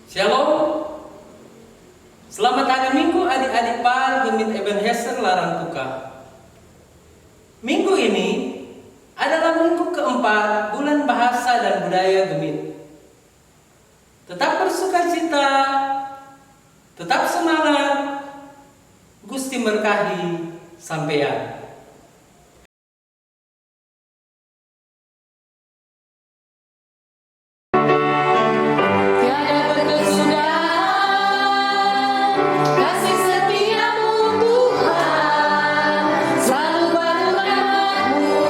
Shalom. Selamat hari Minggu adik-adik Par Gemit Ebenezer Larangtuka. Minggu ini adalah minggu keempat bulan bahasa dan budaya Gemit. Tetap bersukacita, tetap semangat, Gusti berkahi sampeyan. Kasih setiamu Tuhan, selalu baru rahmat-Mu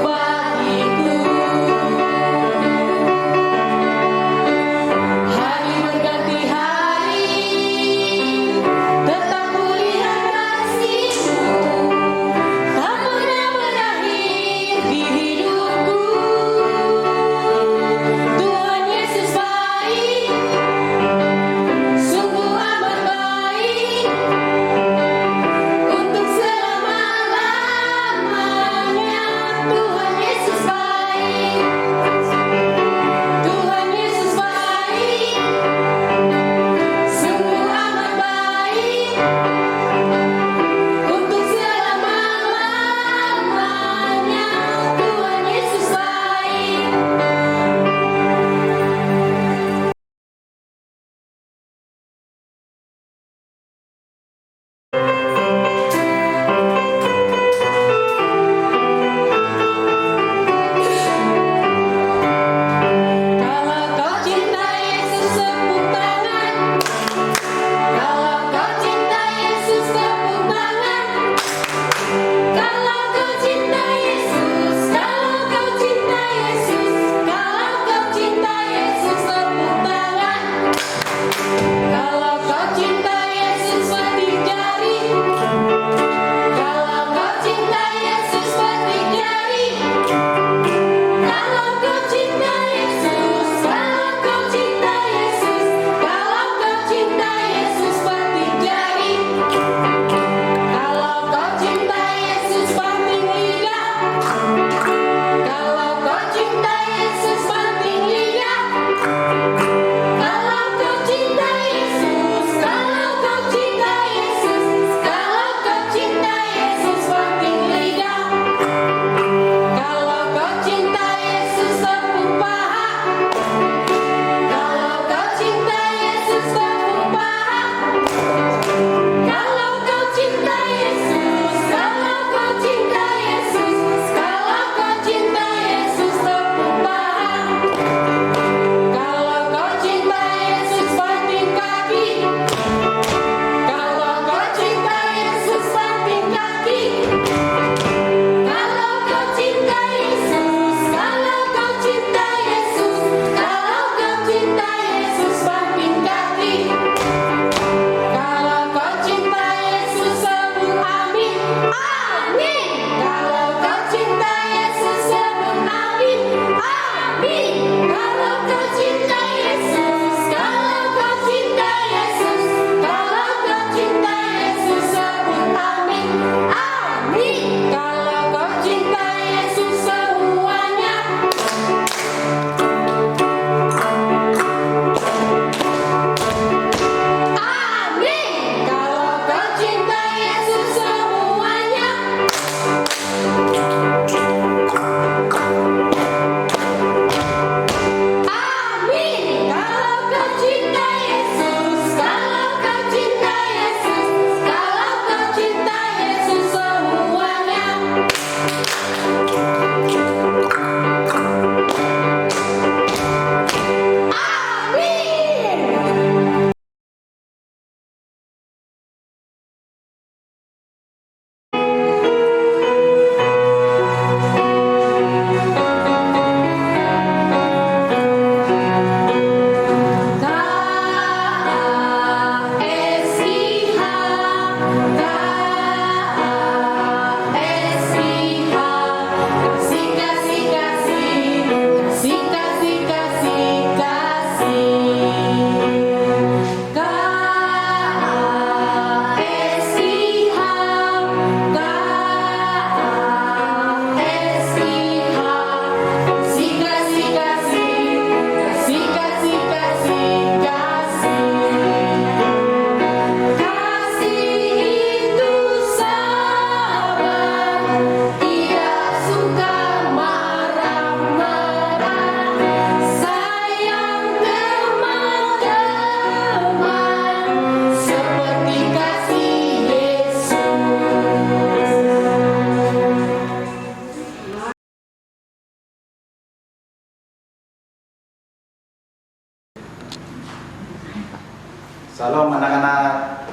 Salam anak-anak.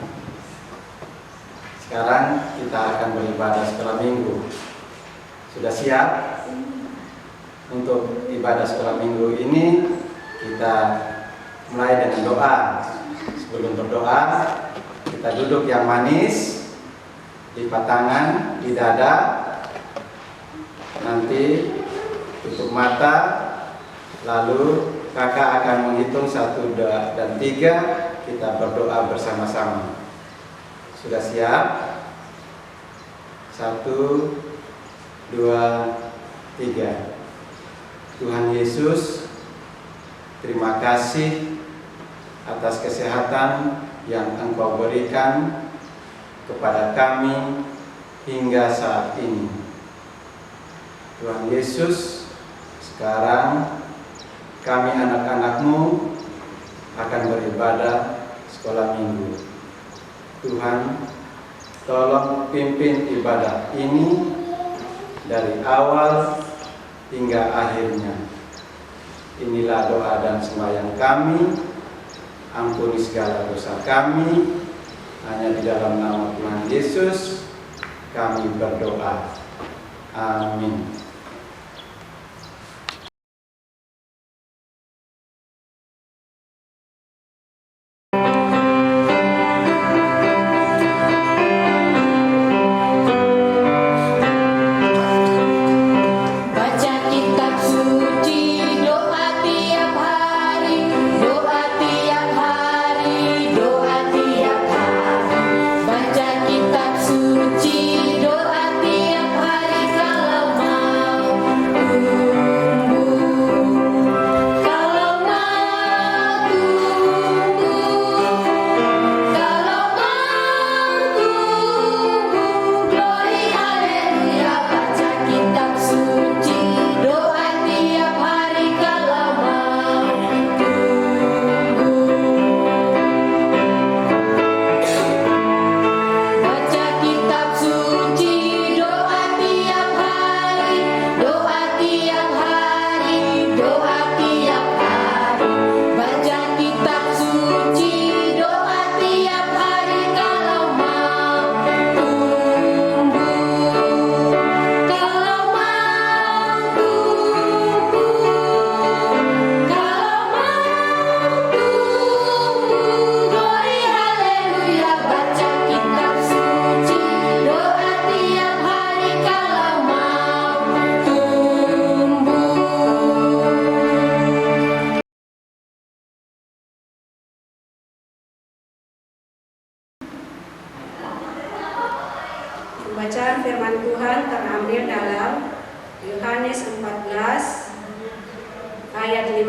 Sekarang kita akan beribadah sekolah minggu. Sudah siap? Untuk ibadah sekolah minggu ini kita mulai dengan doa. Sebelum berdoa, kita duduk yang manis, lipat tangan di dada. Nanti tutup mata, lalu kakak akan menghitung 1, 2, dan 3. Kita berdoa bersama-sama. Sudah siap? 1, 2, 3. Tuhan Yesus, terima kasih atas kesehatan yang Engkau berikan kepada kami hingga saat ini. Tuhan Yesus, sekarang kami anak-anak-Mu akan beribadah sekolah minggu. Tuhan, tolong pimpin ibadah ini dari awal hingga akhirnya. Inilah doa dan sembahyang kami. Ampuni segala dosa kami. Hanya di dalam nama Tuhan Yesus kami berdoa. Amin. Pembacaan firman Tuhan terambil dalam Yohanes 14 ayat 15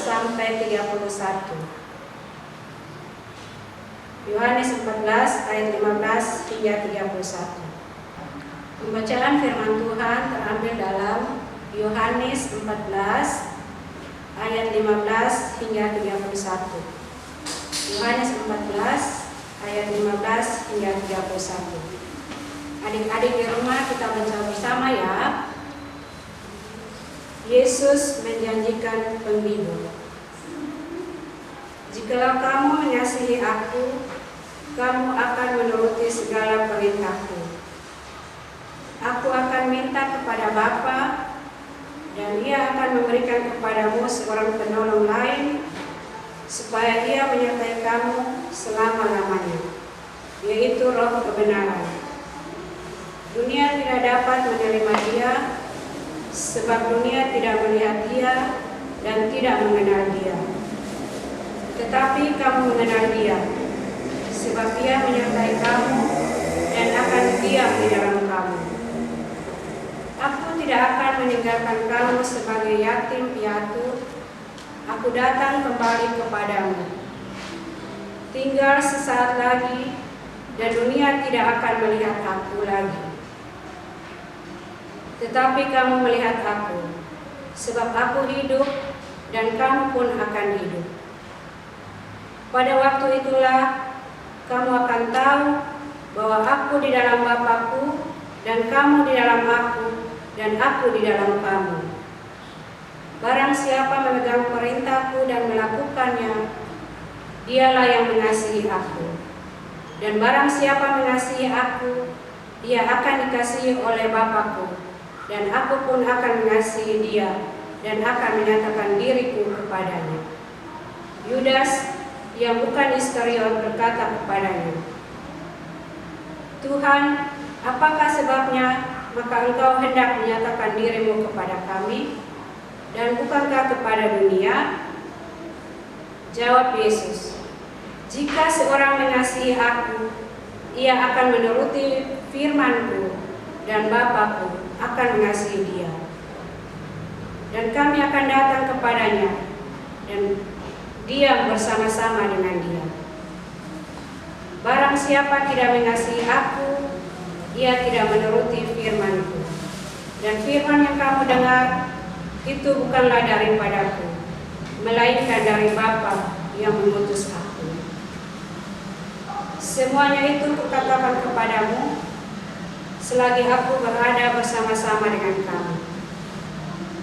sampai 31. Yohanes 14 ayat 15 hingga 31. Pembacaan firman Tuhan terambil dalam Yohanes 14 ayat 15 hingga 31. Yohanes 14 ayat 15 hingga 31. Adik-adik di rumah kita baca bersama ya. Yesus menjanjikan penghibur. Jikalau kamu mengasihi aku, kamu akan menuruti segala perintahku. Aku akan minta kepada Bapa, dan Ia akan memberikan kepadamu seorang penolong lain, supaya Ia menyertai kamu selama-lamanya, yaitu Roh kebenaran. Dunia tidak dapat menerima Dia, sebab dunia tidak melihat Dia dan tidak mengenal Dia. Tetapi kamu mengenal Dia, sebab Ia menyertai kamu dan akan diam di dalam kamu. Aku tidak akan meninggalkan kamu sebagai yatim piatu. Aku datang kembali kepadamu. Tinggal sesaat lagi, dan dunia tidak akan melihat aku lagi. Tetapi kamu melihat aku, sebab aku hidup dan kamu pun akan hidup. Pada waktu itulah kamu akan tahu bahwa aku di dalam Bapa-Ku dan kamu di dalam aku dan aku di dalam kamu. Barang siapa memegang perintahku dan melakukannya, dialah yang mengasihi aku. Dan barang siapa mengasihi aku, ia akan dikasihi oleh Bapa-Ku, dan aku pun akan mengasihi dia dan akan menyatakan diriku kepadanya. Yudas yang bukan Iskariot berkata kepadanya, Tuhan, apakah sebabnya maka engkau hendak menyatakan dirimu kepada kami dan bukankah kepada dunia? Jawab Yesus, jika seorang mengasihi aku, ia akan menuruti firman-Ku dan Bapa-Ku akan mengasihi dia. Dan kami akan datang kepadanya dan diam bersama-sama dengan dia. Barang siapa tidak mengasihi aku, ia tidak menuruti firman-Ku. Dan firman yang kamu dengar itu bukanlah daripadaku, melainkan dari Bapa yang mengutus aku. Semuanya itu kukatakan kepadamu selagi aku berada bersama-sama dengan kamu.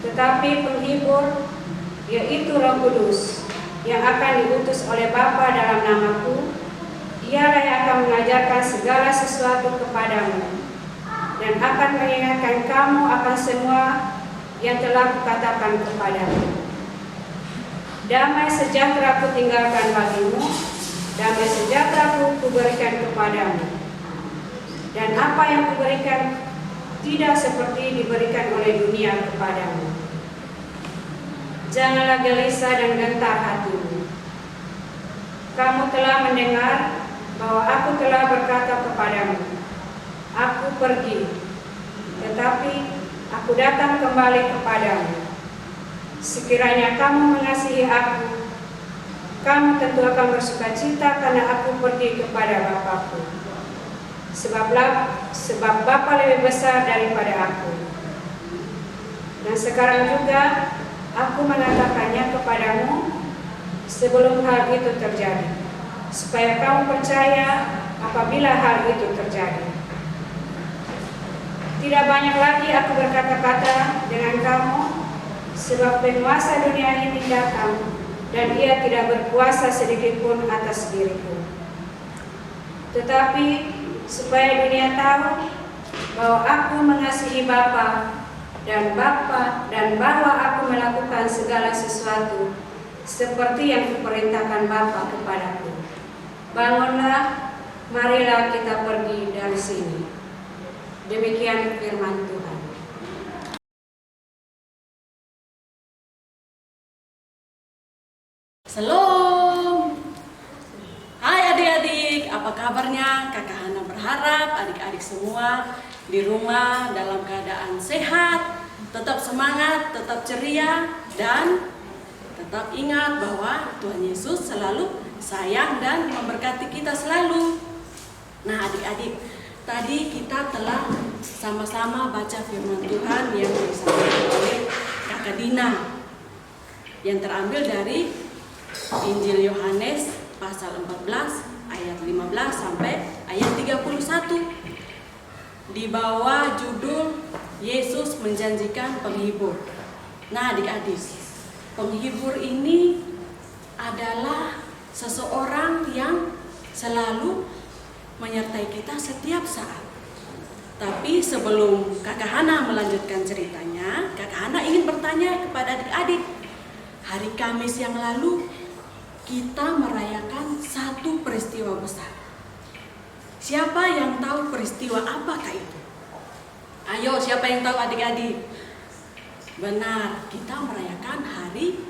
Tetapi penghibur, yaitu Roh Kudus, yang akan diutus oleh Bapa dalam namaku, dialah yang akan mengajarkan segala sesuatu kepadamu dan akan mengingatkan kamu akan semua yang telah kukatakan kepadamu. Damai sejahtera ku tinggalkan bagimu, damai sejahtera ku berikan kepadamu. Dan apa yang kuberikan tidak seperti diberikan oleh dunia kepadamu. Janganlah gelisah dan gentar hatimu. Kamu telah mendengar bahwa aku telah berkata kepadamu, aku pergi, tetapi aku datang kembali kepadamu. Sekiranya kamu mengasihi aku, kamu tentu akan bersukacita karena aku pergi kepada Bapa-Ku. Sebab Bapa lebih besar daripada aku. Dan sekarang juga aku mengatakannya kepadamu sebelum hal itu terjadi, supaya kamu percaya apabila hal itu terjadi. Tidak banyak lagi aku berkata-kata dengan kamu, sebab penguasa dunia ini datang, dan ia tidak berkuasa sedikitpun atas diriku. Tetapi supaya dunia tahu bahwa aku mengasihi Bapa dan bahwa aku melakukan segala sesuatu seperti yang kuperintahkan Bapa kepadaku. Bangunlah, marilah kita pergi dari sini. Demikian firman Tuhan. Shalom. Hai adik-adik, apa kabarnya? Kakak Hana berharap adik-adik semua di rumah dalam keadaan sehat, tetap semangat, tetap ceria, dan tetap ingat bahwa Tuhan Yesus selalu sayang dan memberkati kita selalu. Nah adik-adik, tadi kita telah sama-sama baca firman Tuhan yang disampaikan oleh Kakak Dina, yang terambil dari Injil Yohanes pasal 14 ayat 15 sampai ayat 31, di bawah judul Yesus menjanjikan penghibur. Nah adik-adik, penghibur ini adalah seseorang yang selalu menyertai kita setiap saat. Tapi sebelum Kakak Hana melanjutkan ceritanya, Kakak Hana ingin bertanya kepada adik-adik. Hari Kamis yang lalu kita merayakan satu peristiwa besar. Siapa yang tahu peristiwa apakah itu? Ayo, siapa yang tahu adik-adik? Benar, kita merayakan hari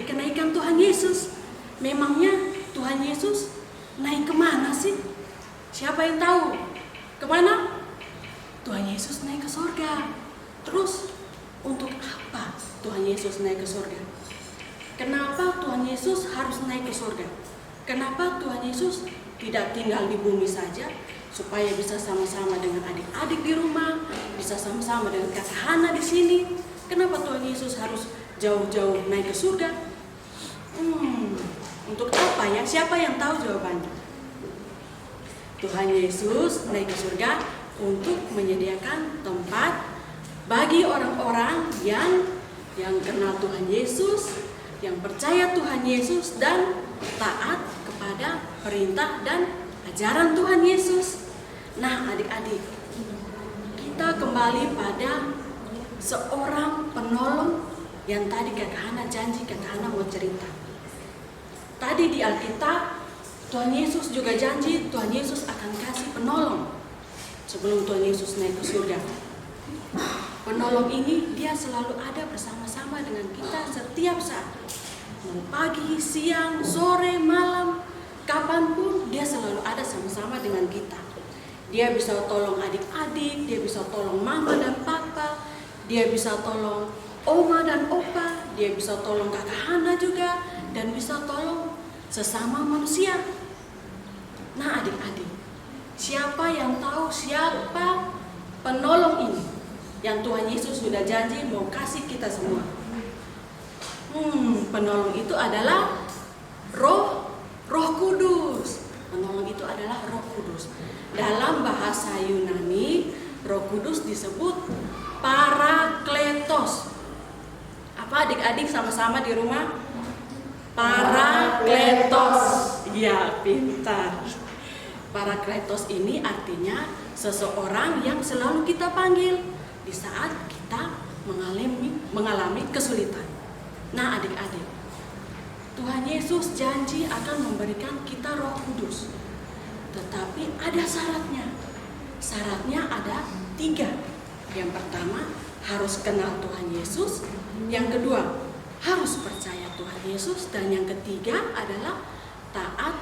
kenaikan Tuhan Yesus. Memangnya Tuhan Yesus naik kemana sih? Siapa yang tahu? Kemana? Tuhan Yesus naik ke surga. Terus untuk apa Tuhan Yesus naik ke surga? Kenapa Tuhan Yesus harus naik ke surga? Kenapa Tuhan Yesus tidak tinggal di bumi saja, supaya bisa sama-sama dengan adik-adik di rumah, bisa sama-sama dengan Kakak Hana di sini? Kenapa Tuhan Yesus harus jauh-jauh naik ke surga? Untuk apa ya? Siapa yang tahu jawabannya? Tuhan Yesus naik ke surga untuk menyediakan tempat bagi orang-orang yang kenal Tuhan Yesus, yang percaya Tuhan Yesus dan taat kepada perintah dan ajaran Tuhan Yesus. Nah, adik-adik, kita kembali pada seorang penolong yang tadi Kakak Hana janji, Kakak Hana mau cerita. Tadi di Alkitab, Tuhan Yesus juga janji Tuhan Yesus akan kasih penolong sebelum Tuhan Yesus naik ke surga. Penolong ini dia selalu ada bersama-sama dengan kita setiap saat. Mau pagi, siang, sore, malam, kapanpun dia selalu ada sama-sama dengan kita. Dia bisa tolong adik-adik, dia bisa tolong mama dan papa, dia bisa tolong oma dan opa, dia bisa tolong Kakak Hana juga, dan bisa tolong sesama manusia. Nah, adik-adik, siapa yang tahu siapa penolong ini yang Tuhan Yesus sudah janji mau kasih kita semua? Penolong itu adalah Roh Kudus. Penolong itu adalah Roh Kudus. Dalam bahasa Yunani, Roh Kudus disebut Parakletos. Apa adik-adik sama-sama di rumah? Parakletos. Ya, pintar. Parakletos ini artinya seseorang yang selalu kita panggil di saat kita mengalami kesulitan. Nah, adik-adik, Tuhan Yesus janji akan memberikan kita Roh Kudus. Tetapi ada syaratnya. Syaratnya ada 3. Yang pertama, harus kenal Tuhan Yesus. Yang kedua, harus percaya Tuhan Yesus. Dan yang ketiga adalah taat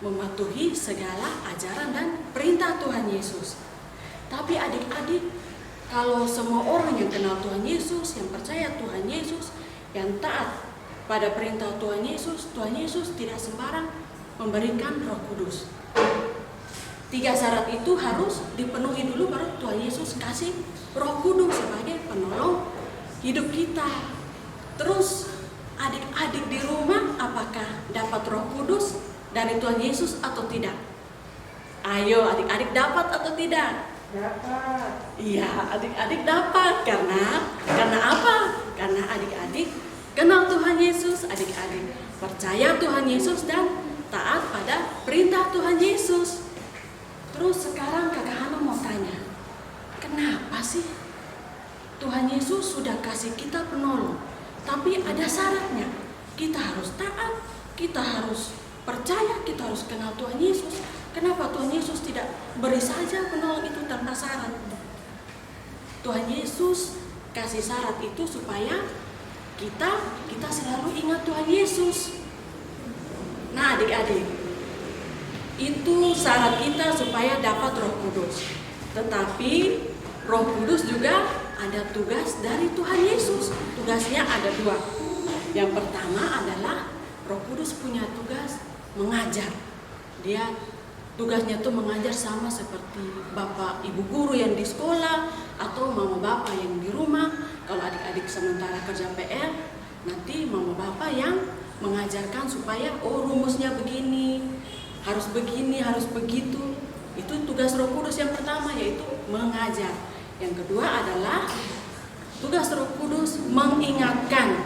mematuhi segala ajaran dan perintah Tuhan Yesus. Tapi adik-adik, kalau semua orang yang kenal Tuhan Yesus, yang percaya Tuhan Yesus, yang taat pada perintah Tuhan Yesus tidak sembarang memberikan Roh Kudus. 3 syarat itu harus dipenuhi dulu baru Tuhan Yesus kasih Roh Kudus sebagai penolong hidup kita. Terus adik-adik di rumah apakah dapat Roh Kudus dari Tuhan Yesus atau tidak? Ayo adik-adik, dapat atau tidak? Dapat. Iya, adik-adik dapat. Karena apa? Karena adik-adik kenal Tuhan Yesus, adik-adik percaya Tuhan Yesus dan taat pada perintah Tuhan Yesus. Terus sekarang Kakak Hana mau tanya, kenapa sih Tuhan Yesus sudah kasih kita penolong, tapi ada syaratnya? Kita harus taat, kita harus percaya, kita harus kenal Tuhan Yesus. Kenapa Tuhan Yesus tidak beri saja penolong itu tanpa syarat? Tuhan Yesus kasih syarat itu supaya kita selalu ingat Tuhan Yesus. Nah, adik-adik, itu syarat kita supaya dapat Roh Kudus. Tetapi Roh Kudus juga ada tugas dari Tuhan Yesus. Tugasnya ada 2. Yang pertama adalah Roh Kudus punya tugas mengajar. Dia tugasnya tuh mengajar sama seperti bapak ibu guru yang di sekolah atau mama bapak yang di rumah. Kalau adik-adik sementara kerja PR, nanti mama bapak yang mengajarkan supaya rumusnya begini, harus begini, harus begitu. Itu tugas Roh Kudus yang pertama, yaitu mengajar. Yang kedua adalah tugas Roh Kudus mengingatkan.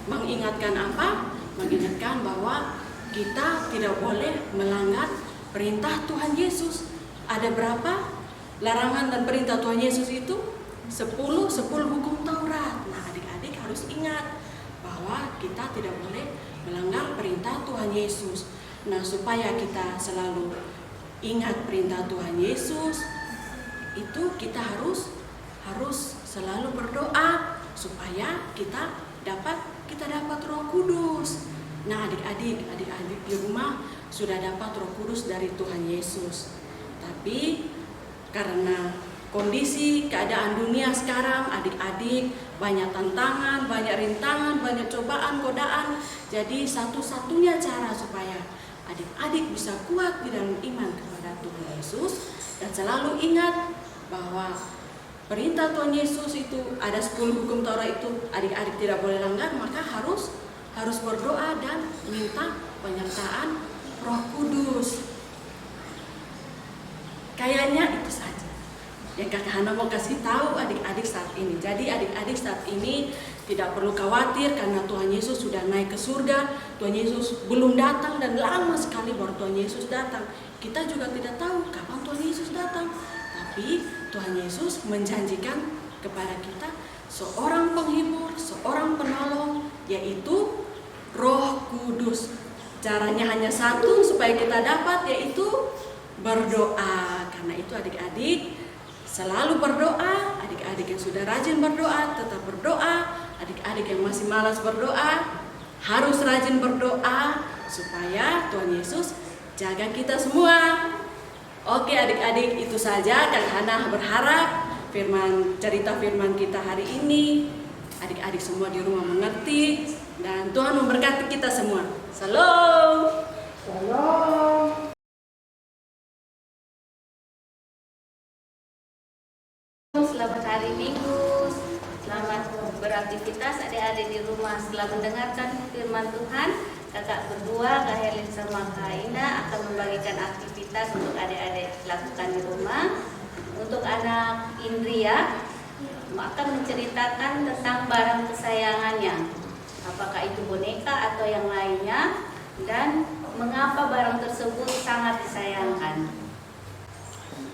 Mengingatkan apa? Mengingatkan bahwa kita tidak boleh melanggar perintah Tuhan Yesus. Ada berapa larangan dan perintah Tuhan Yesus itu? 10 hukum Taurat. Nah, adik-adik harus ingat bahwa kita tidak boleh melanggar perintah Tuhan Yesus. Nah, supaya kita selalu ingat perintah Tuhan Yesus, itu kita harus selalu berdoa supaya kita dapat Roh Kudus. Nah, adik-adik di rumah sudah dapat Roh Kudus dari Tuhan Yesus. Tapi karena kondisi keadaan dunia sekarang, adik-adik banyak tantangan, banyak rintangan, banyak cobaan, godaan. Jadi satu-satunya cara supaya adik-adik bisa kuat di dalam iman kepada Tuhan Yesus dan selalu ingat bahwa perintah Tuhan Yesus itu ada 10 hukum Taurat itu adik-adik tidak boleh langgar, maka harus berdoa dan minta penyertaan Roh Kudus. Kayaknya itu saja yang Kakak Hana mau kasih tahu adik-adik saat ini. Jadi adik-adik saat ini Tidak perlu khawatir karena Tuhan Yesus sudah naik ke surga. Tuhan Yesus belum datang dan lama sekali baru Tuhan Yesus datang. Kita juga tidak tahu kapan Tuhan Yesus datang. Tapi Tuhan Yesus menjanjikan kepada kita seorang penghibur, seorang penolong, yaitu Roh Kudus. Caranya hanya satu supaya kita dapat, yaitu berdoa. Karena itu adik-adik selalu berdoa. Adik-adik yang sudah rajin berdoa tetap berdoa. Adik-adik yang masih malas berdoa harus rajin berdoa supaya Tuhan Yesus jaga kita semua. Oke adik-adik, itu saja Kak Hana berharap cerita firman kita hari ini adik-adik semua di rumah mengerti dan Tuhan memberkati kita semua. Shalom. Shalom. Selamat hari Minggu. Selamat beraktivitas adik-adik di rumah. Setelah mendengarkan firman Tuhan, kakak berdua, Kak Helin sama Kak Ina akan membagikan aktivitas untuk adik-adik lakukan di rumah. Untuk anak Indria akan menceritakan tentang barang kesayangannya, apakah itu boneka atau yang lainnya, dan mengapa barang tersebut sangat disayangkan.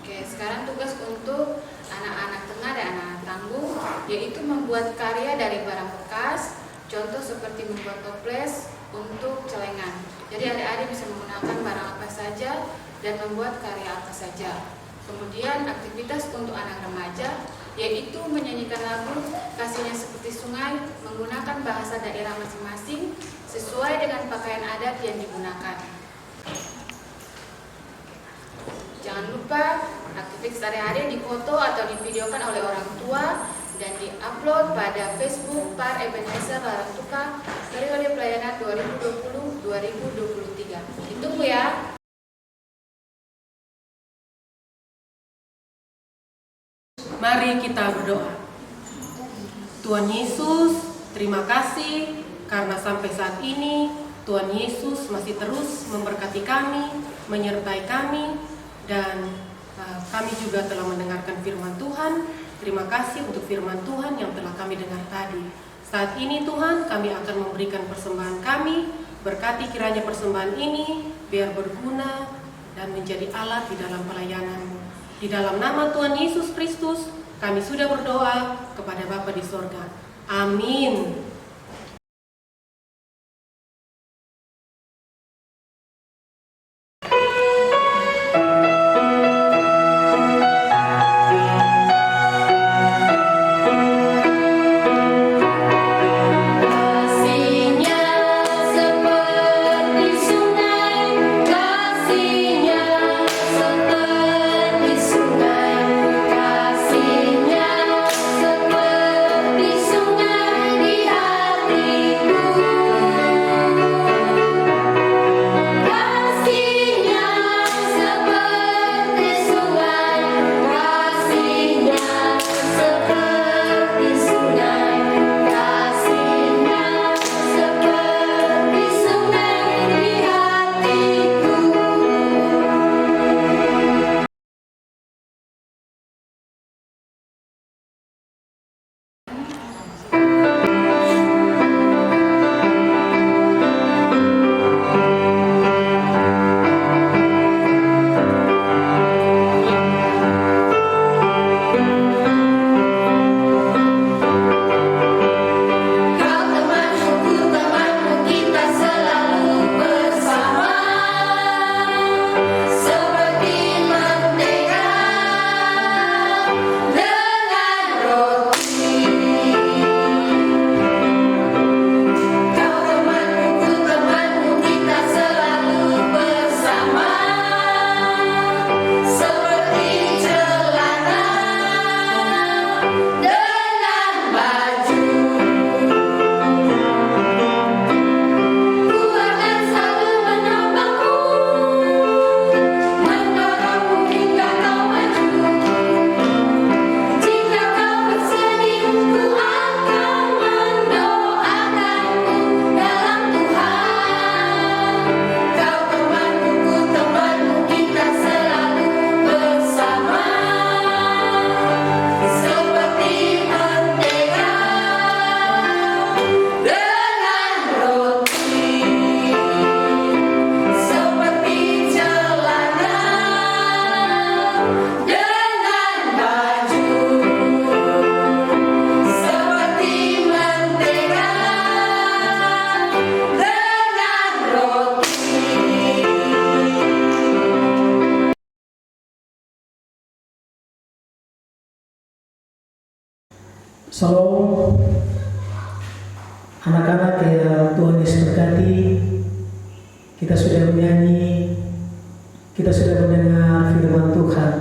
Oke, sekarang tugas untuk anak-anak tengah dan anak-anak tangguh, yaitu membuat karya dari barang bekas, contoh seperti membuat toples untuk celengan. Jadi adik-adik bisa menggunakan barang apa saja dan membuat karya apa saja. Kemudian aktivitas untuk anak remaja, yaitu menyanyikan lagu Kasihnya Seperti Sungai menggunakan bahasa daerah masing-masing sesuai dengan pakaian adat yang digunakan. Jangan lupa aktivitas hari-hari difoto atau divideokan oleh orang tua dan diupload pada Facebook Par Ebenezer Larantuka periode pelayanan 2020-2023. Ditunggu ya. Mari kita berdoa. Tuhan Yesus, terima kasih karena sampai saat ini Tuhan Yesus masih terus memberkati kami, menyertai kami, dan kami juga telah mendengarkan firman Tuhan. Terima kasih untuk firman Tuhan yang telah kami dengar tadi. Saat ini Tuhan, kami akan memberikan persembahan kami. Berkati kiranya persembahan ini biar berguna dan menjadi alat di dalam pelayanan-Mu. Di dalam nama Tuhan Yesus Kristus, kami sudah berdoa kepada Bapa di sorga. Amin. Kasihnya seperti sungai di Shalom, anak-anak yang Tuhan Yesus berkati. Kita sudah menyanyi, kita sudah mendengar firman Tuhan.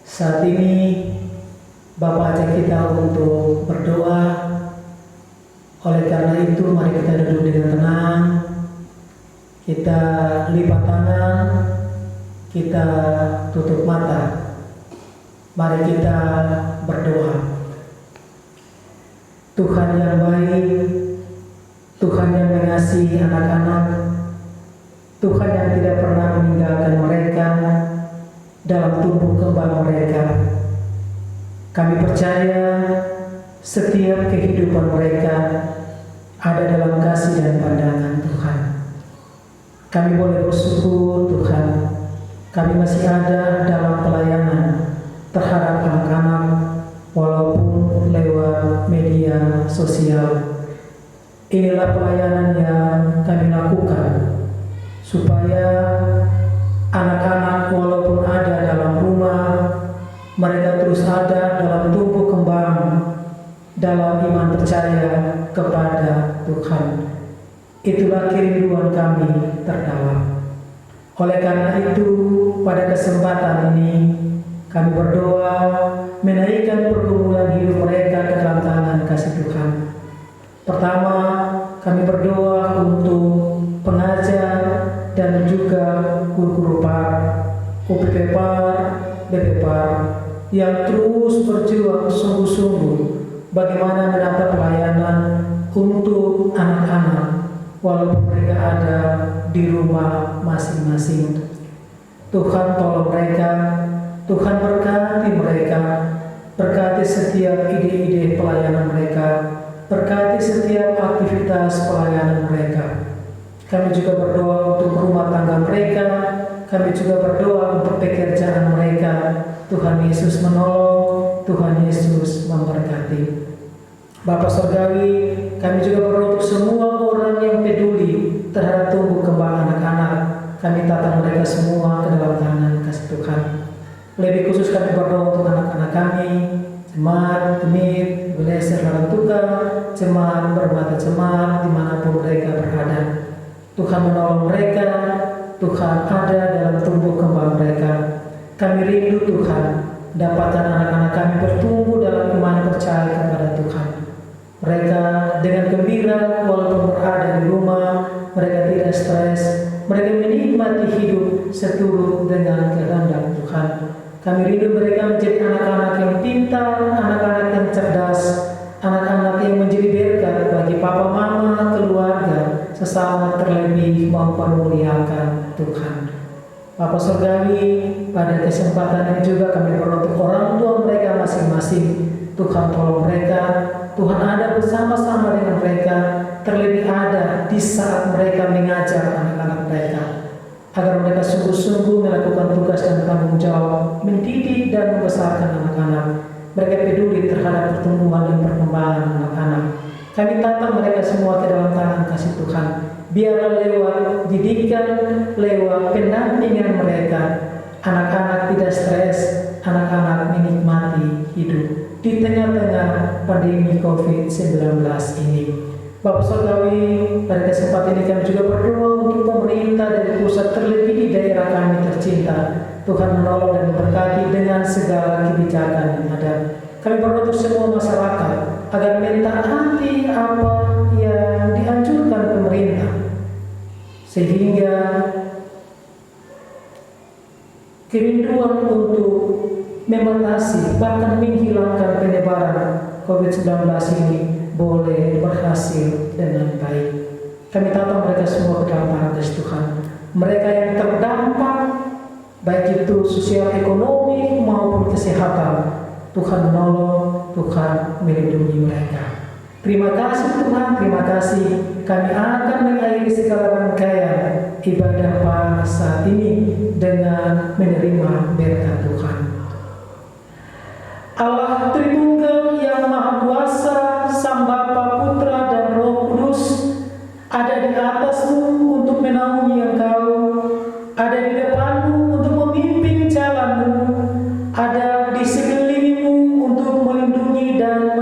Saat ini Bapak ajak kita untuk berdoa. Oleh karena itu mari kita duduk dengan tenang. Kita lipat tangan, kita tutup mata. Mari kita berdoa. Tuhan yang baik, Tuhan yang mengasihi anak-anak, Tuhan yang tidak pernah meninggalkan mereka dalam tumbuh kembang mereka. Kami percaya setiap kehidupan mereka ada dalam kasih dan pandangan Tuhan. Kami boleh bersyukur Tuhan, kami masih ada dalam pelayanan terhadap anak-anak walaupun lewat media sosial. Inilah pelayanan yang kami lakukan supaya anak-anak walaupun ada dalam rumah, mereka terus ada dalam tumbuh kembang dalam iman percaya kepada Tuhan. Itulah kerinduan kami terdalam. Oleh karena itu, pada kesempatan ini kami berdoa menaikkan pergumulan hidup mereka ke dalam tangan kasih Tuhan. Pertama, kami berdoa untuk pengajar dan juga guru-guru PAR, UPP PAR, BP PAR yang terus berjuang sungguh-sungguh bagaimana menata pelayanan untuk anak-anak walaupun mereka ada di rumah masing-masing. Tuhan tolong mereka, Tuhan berkati mereka, berkati setiap ide-ide pelayanan mereka, berkati setiap aktivitas pelayanan mereka. Kami juga berdoa untuk rumah tangga mereka, kami juga berdoa untuk pekerjaan mereka. Tuhan Yesus menolong, Tuhan Yesus memberkati. Bapak Surgawi, kami juga berdoa untuk semua orang yang peduli terhadap tumbuh kembang anak-anak. Kami tata mereka semua ke dalam tangan kasih Tuhan. Lebih khusus kami berdoa untuk anak-anak kami, jemaat, gemit, beleser, larang tukar, jemaat, bermata jemaat, dimanapun mereka berada. Tuhan menolong mereka, Tuhan ada dalam tumbuh kembang mereka. Kami rindu Tuhan, dapatkan anak-anak kami bertumbuh dalam iman percaya kepada Tuhan. Mereka dengan gembira walaupun berada di rumah, mereka tidak stres, mereka menikmati hidup seturut dengan kehendak Tuhan. Kami rindu mereka menjadi anak-anak yang pintar, anak-anak yang cerdas, anak-anak yang menjadi berkat bagi papa mama, keluarga, sesama terlebih mempermuliakan Tuhan. Bapak Surgawi, pada kesempatan ini juga kami berdoa untuk orang tua mereka masing-masing. Tuhan tolong mereka, Tuhan ada bersama-sama dengan mereka, terlebih ada di saat mereka mengajar anak-anak mereka, agar mereka sungguh-sungguh melakukan tugas dan tanggung jawab, mendidik dan membesarkan anak-anak. Mereka peduli terhadap pertumbuhan dan perkembangan anak-anak. Kami tata mereka semua ke dalam tangan kasih Tuhan. Biarlah lewat didikan, lewat pendampingan mereka, anak-anak tidak stres, anak-anak menikmati hidup di tengah-tengah pandemi COVID-19 ini. Bapak Surgawi, pada kesempatan ini kami juga berdoa untuk pemerintah dan pusat, terlebih di daerah kami tercinta. Tuhan menolong dan memberkati dengan segala kebijakan yang ada. Kami berdoa untuk semua masyarakat agar mentaati apa yang dianjurkan pemerintah, sehingga kerinduan untuk membatasi bahkan menghilangkan penyebaran COVID-19 ini boleh berhasil dengan baik. Kami tata mereka semua ke dalam tangan Tuhan. Mereka yang terdampak baik itu sosial ekonomi maupun kesehatan, Tuhan menolong, Tuhan melindungi mereka. Terima kasih Tuhan, terima kasih. Kami akan mengakhiri segala rangkaian ibadah pada saat ini dengan menerima berkat Tuhan. Allah Tritunggal yang Maha Kuasa, Sang Bapa, Putra dan Roh Kudus ada di atasmu untuk menaungi engkau, ada di depanmu untuk memimpin jalanmu, ada di sekelilingmu untuk melindungi dan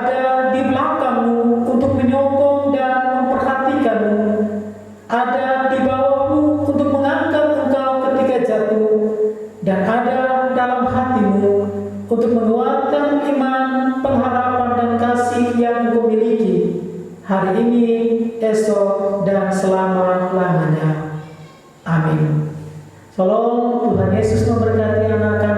ada di belakangmu untuk menyokong dan memperhatikanmu, ada di bawahmu untuk mengangkat engkau ketika jatuh, dan ada dalam hatimu untuk menguatkan iman, pengharapan, dan kasih yang kau miliki hari ini, esok, dan selama-lamanya. Amin. Shalom, Tuhan Yesus memberkati anak-anak.